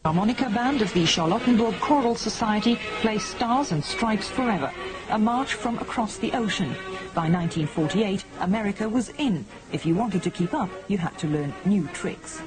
Harmonica band of the Charlottenburg Choral Society plays Stars and Stripes Forever, a march from across the ocean. By 1948, America was in. If you wanted to keep up, you had to learn new tricks.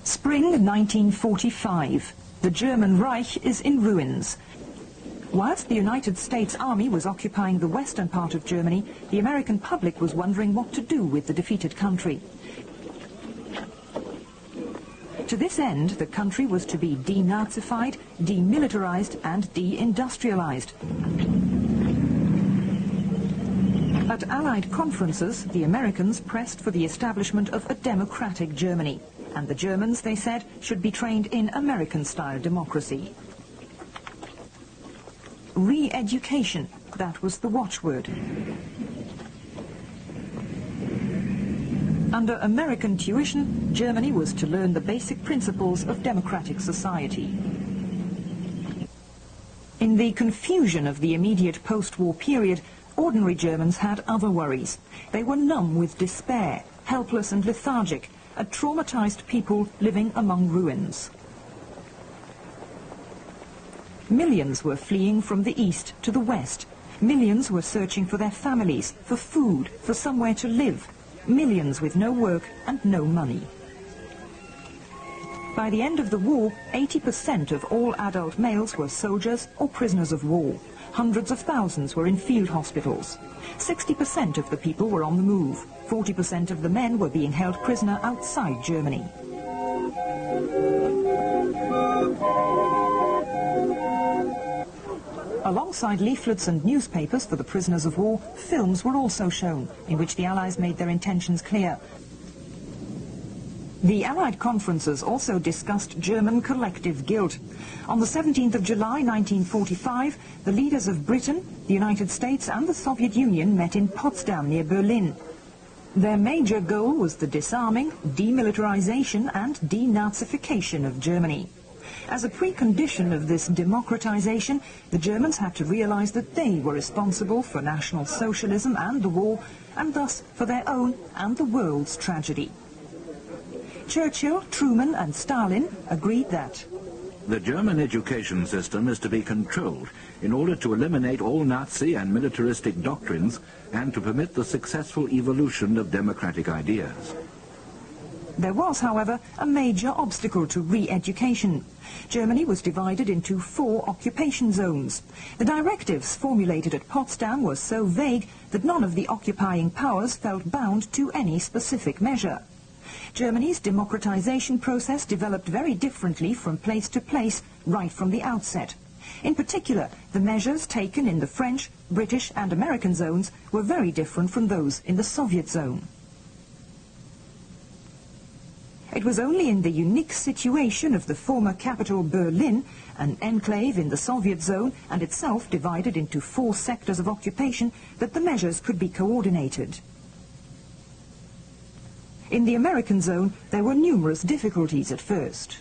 Spring 1945. The German Reich is in ruins. Whilst the United States Army was occupying the western part of Germany, the American public was wondering what to do with the defeated country. To this end, the country was to be denazified, demilitarized and deindustrialized. At Allied conferences, the Americans pressed for the establishment of a democratic Germany. And the Germans, they said, should be trained in American-style democracy. Re-education, that was the watchword. Under American tuition, Germany was to learn the basic principles of democratic society. In the confusion of the immediate post-war period, ordinary Germans had other worries. They were numb with despair, helpless and lethargic, a traumatized people living among ruins. Millions were fleeing from the east to the west. Millions were searching for their families, for food, for somewhere to live. Millions with no work and no money. By the end of the war, 80% of all adult males were soldiers or prisoners of war. Hundreds of thousands were in field hospitals. 60% of the people were on the move. 40% of the men were being held prisoner outside Germany. Alongside leaflets and newspapers for the prisoners of war, films were also shown, in which the Allies made their intentions clear. The Allied conferences also discussed German collective guilt. On the 17th of July 1945, the leaders of Britain, the United States and the Soviet Union met in Potsdam near Berlin. Their major goal was the disarming, demilitarization and denazification of Germany. As a precondition of this democratization, the Germans had to realize that they were responsible for National Socialism and the war, and thus for their own and the world's tragedy. Churchill, Truman and Stalin agreed that the German education system is to be controlled in order to eliminate all Nazi and militaristic doctrines and to permit the successful evolution of democratic ideas. There was, however, a major obstacle to re-education. Germany was divided into 4 occupation zones. The directives formulated at Potsdam were so vague that none of the occupying powers felt bound to any specific measure. Germany's democratization process developed very differently from place to place right from the outset. In particular, the measures taken in the French, British and American zones were very different from those in the Soviet zone. It was only in the unique situation of the former capital Berlin, an enclave in the Soviet zone and itself divided into 4 sectors of occupation, that the measures could be coordinated. In the American zone, there were numerous difficulties at first.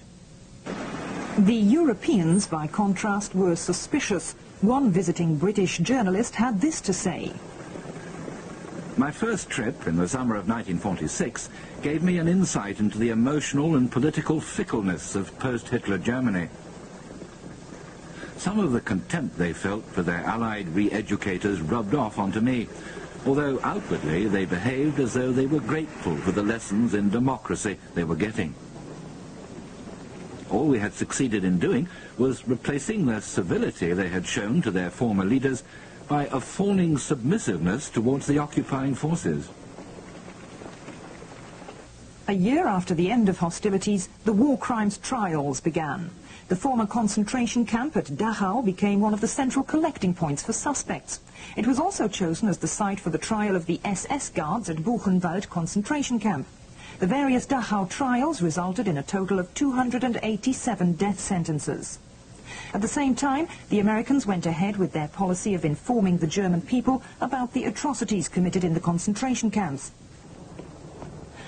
The Europeans, by contrast, were suspicious. One visiting British journalist had this to say. My first trip in the summer of 1946 gave me an insight into the emotional and political fickleness of post-Hitler Germany. Some of the contempt they felt for their Allied re-educators rubbed off onto me, although outwardly they behaved as though they were grateful for the lessons in democracy they were getting. All we had succeeded in doing was replacing the civility they had shown to their former leaders by a fawning submissiveness towards the occupying forces. A year after the end of hostilities, the war crimes trials began. The former concentration camp at Dachau became one of the central collecting points for suspects. It was also chosen as the site for the trial of the SS guards at Buchenwald concentration camp. The various Dachau trials resulted in a total of 287 death sentences. At the same time, the Americans went ahead with their policy of informing the German people about the atrocities committed in the concentration camps.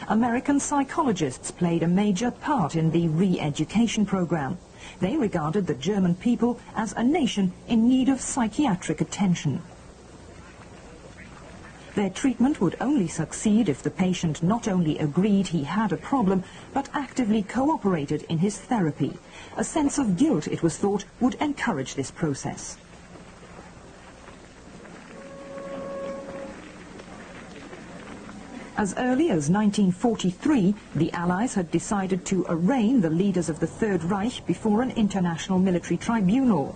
American psychologists played a major part in the re-education program. They regarded the German people as a nation in need of psychiatric attention. Their treatment would only succeed if the patient not only agreed he had a problem, but actively cooperated in his therapy. A sense of guilt, it was thought, would encourage this process. As early as 1943, the Allies had decided to arraign the leaders of the Third Reich before an international military tribunal.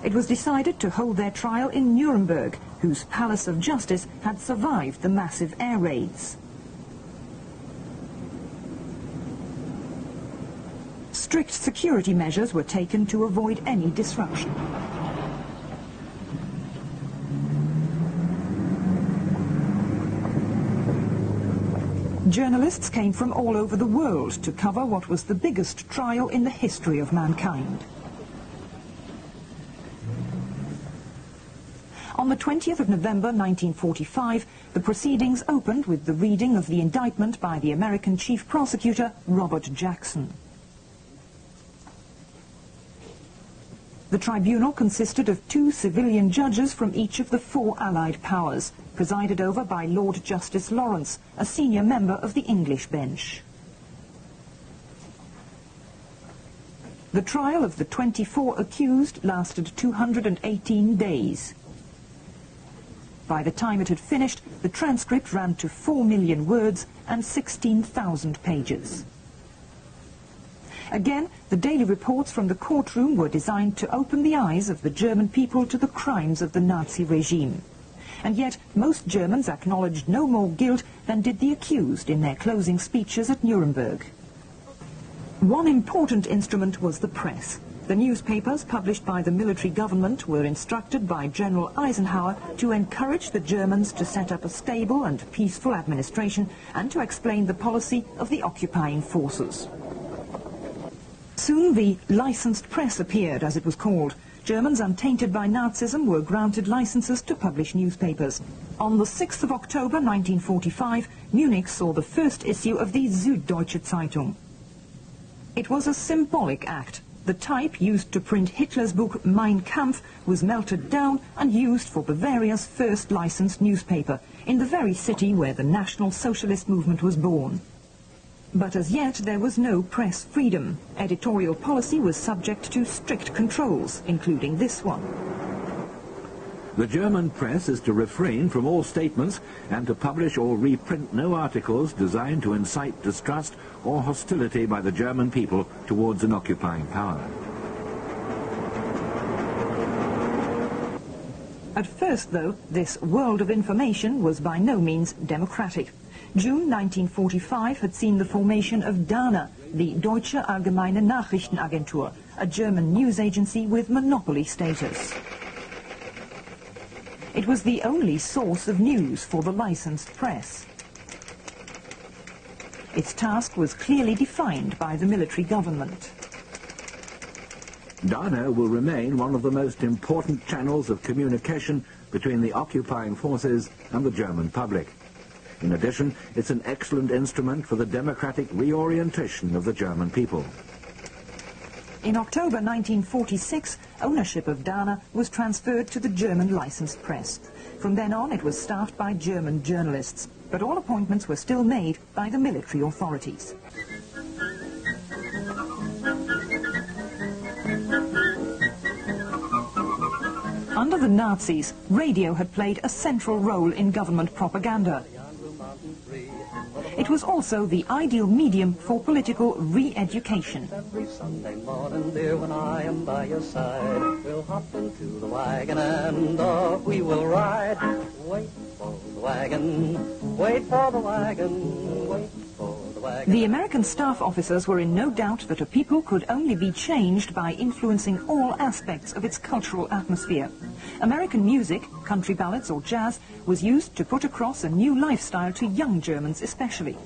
It was decided to hold their trial in Nuremberg, whose palace of justice had survived the massive air raids. Strict security measures were taken to avoid any disruption. Journalists came from all over the world to cover what was the biggest trial in the history of mankind. On the 20th of November 1945, the proceedings opened with the reading of the indictment by the American chief prosecutor, Robert Jackson. The tribunal consisted of 2 civilian judges from each of the 4 Allied powers, presided over by Lord Justice Lawrence, a senior member of the English bench. The trial of the 24 accused lasted 218 days. By the time it had finished, the transcript ran to 4 million words and 16,000 pages. Again, the daily reports from the courtroom were designed to open the eyes of the German people to the crimes of the Nazi regime. And yet, most Germans acknowledged no more guilt than did the accused in their closing speeches at Nuremberg. One important instrument was the press. The newspapers published by the military government were instructed by General Eisenhower to encourage the Germans to set up a stable and peaceful administration and to explain the policy of the occupying forces. Soon the licensed press appeared, as it was called. Germans untainted by Nazism were granted licenses to publish newspapers. On the 6th of October 1945, Munich saw the first issue of the Süddeutsche Zeitung. It was a symbolic act. The type used to print Hitler's book Mein Kampf was melted down and used for Bavaria's first licensed newspaper, in the very city where the National Socialist movement was born. But as yet there was no press freedom. Editorial policy was subject to strict controls, including this one. The German press is to refrain from all statements and to publish or reprint no articles designed to incite distrust or hostility by the German people towards an occupying power. At first, though, this world of information was by no means democratic. June 1945 had seen the formation of DANA, the Deutsche Allgemeine Nachrichtenagentur, a German news agency with monopoly status. It was the only source of news for the licensed press. Its task was clearly defined by the military government. DANA will remain one of the most important channels of communication between the occupying forces and the German public. In addition, it's an excellent instrument for the democratic reorientation of the German people. In October 1946, ownership of DANA was transferred to the German licensed press. From then on, it was staffed by German journalists, but all appointments were still made by the military authorities. Under the Nazis, radio had played a central role in government propaganda. It was also the ideal medium for political re-education. Every Sunday morning, dear, when I am by your side, we'll hop into the wagon and off we will ride. Wait for the wagon. wagon, wait for the wagon, wait for the wagon. The American staff officers were in no doubt that a people could only be changed by influencing all aspects of its cultural atmosphere. American music, country ballads or jazz, was used to put across a new lifestyle to young Germans especially.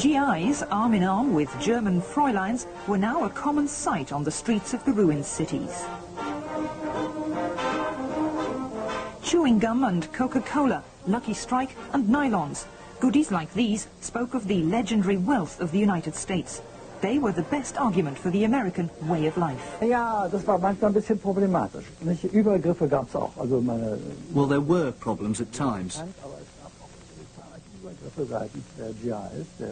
GIs, arm in arm with German Fräuleins, were now a common sight on the streets of the ruined cities. Chewing gum and Coca-Cola, Lucky Strike and nylons. Goodies like these spoke of the legendary wealth of the United States. They were the best argument for the American way of life. Ja, das war manchmal ein bisschen problematisch. Übergriffe gab's auch. Also well, there were problems at times.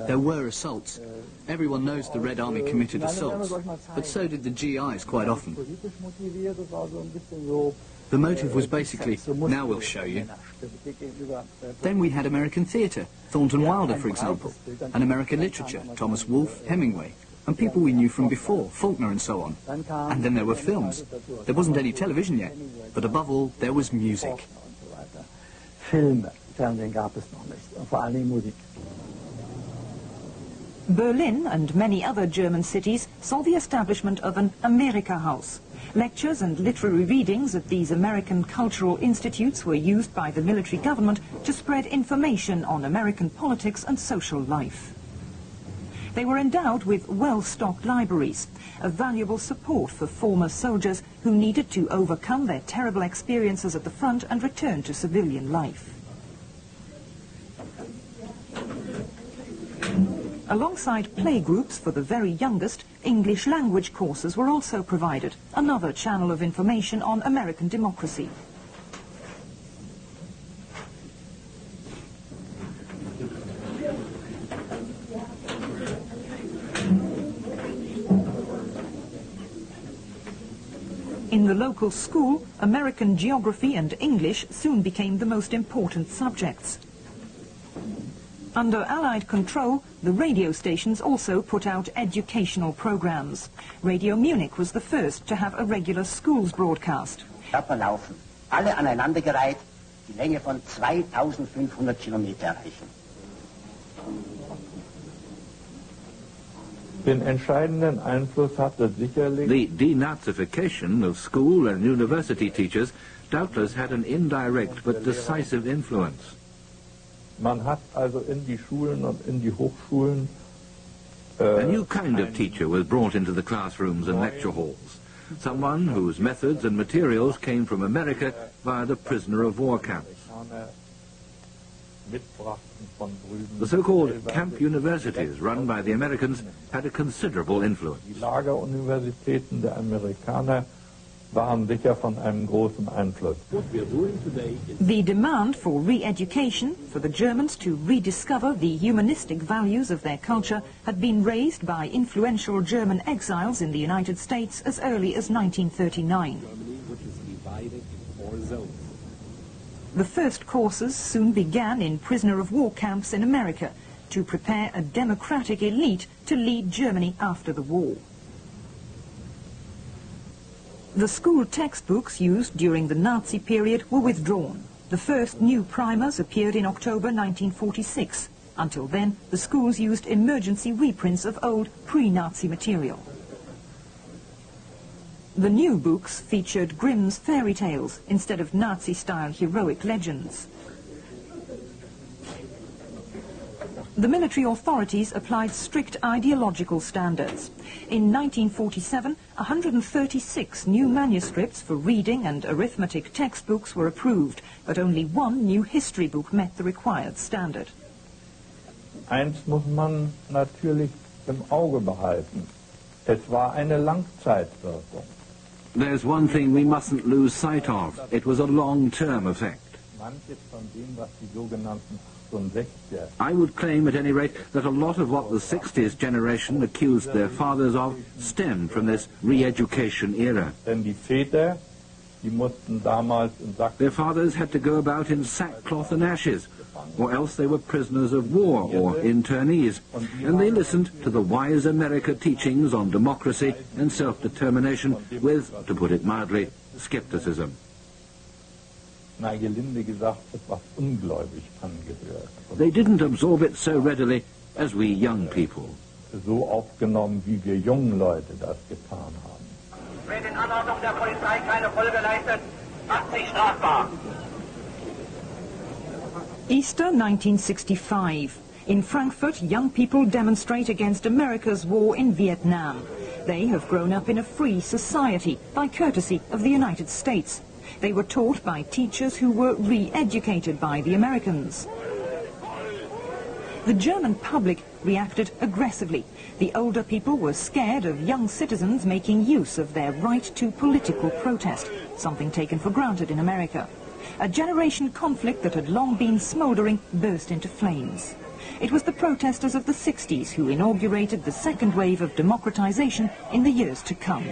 There were assaults. Everyone knows the Red Army committed assaults, but so did the GIs quite often. The motive was basically, now we'll show you. Then we had American theatre, Thornton Wilder, for example, and American literature, Thomas Wolfe, Hemingway, and people we knew from before, Faulkner and so on. And then there were films. There wasn't any television yet, but above all, there was music. Filme. Fernsehen gab es noch nicht, vor allen Dingen Musik. Berlin and many other German cities saw the establishment of an America House. Lectures and literary readings at these American cultural institutes were used by the military government to spread information on American politics and social life. They were endowed with well-stocked libraries, a valuable support for former soldiers who needed to overcome their terrible experiences at the front and return to civilian life. Alongside playgroups for the very youngest, English language courses were also provided, another channel of information on American democracy. In the local school, American geography and English soon became the most important subjects. Under Allied control, the radio stations also put out educational programs. Radio Munich was the first to have a regular schools broadcast. Verlaufen, alle aneinandergereiht, die Länge von 2500 Kilometer erreichen. Den entscheidenden Einfluss hatte sicherlich The denazification of school and university teachers doubtless had an indirect but decisive influence. Man hat also in die Schulen und in die Hochschulen A new kind of teacher was brought into the classrooms and lecture halls. Someone whose methods and materials came from America via the prisoner of war camps. The so-called camp universities run by the Americans had a considerable influence. Die Lageruniversitäten der Amerikaner waren sicher von einem großen Einfluss. The demand for re-education, for the Germans to rediscover the humanistic values of their culture, had been raised by influential German exiles in the United States as early as 1939. The first courses soon began in prisoner of war camps in America to prepare a democratic elite to lead Germany after the war. The school textbooks used during the Nazi period were withdrawn. The first new primers appeared in October 1946. Until then, the schools used emergency reprints of old pre-Nazi material. The new books featured Grimm's fairy tales instead of Nazi-style heroic legends. The military authorities applied strict ideological standards. In 1947, 136 new manuscripts for reading and arithmetic textbooks were approved, but only one new history book met the required standard. Eins muss man natürlich im Auge behalten. Es war eine Langzeitwirkung. There's one thing we mustn't lose sight of. It was a long-term effect. Manches von dem, was die sogenannten 68er I would claim, at any rate, that a lot of what the 60s generation accused their fathers of stemmed from this re-education era. Denn die Väter Die mussten damals in Sachsen. Their fathers had to go about in sackcloth and ashes, or else they were prisoners of war or internees, and they listened to the wise America teachings on democracy and self-determination with, to put it mildly, skepticism. Na, gelinde gesagt, etwas ungläubig angehört. They didn't absorb it so readily as we young people. So aufgenommen, wie wir jungen Leute das getan haben. Wer den Anordnungen der Polizei keine Folge leistet, macht sich strafbar. Easter 1965. In Frankfurt, young people demonstrate against America's war in Vietnam. They have grown up in a free society by courtesy of the United States. They were taught by teachers who were re-educated by the Americans. The German public reacted aggressively. The older people were scared of young citizens making use of their right to political protest, something taken for granted in America. A generation conflict that had long been smouldering burst into flames. It was the protesters of the 60s who inaugurated the second wave of democratization in the years to come.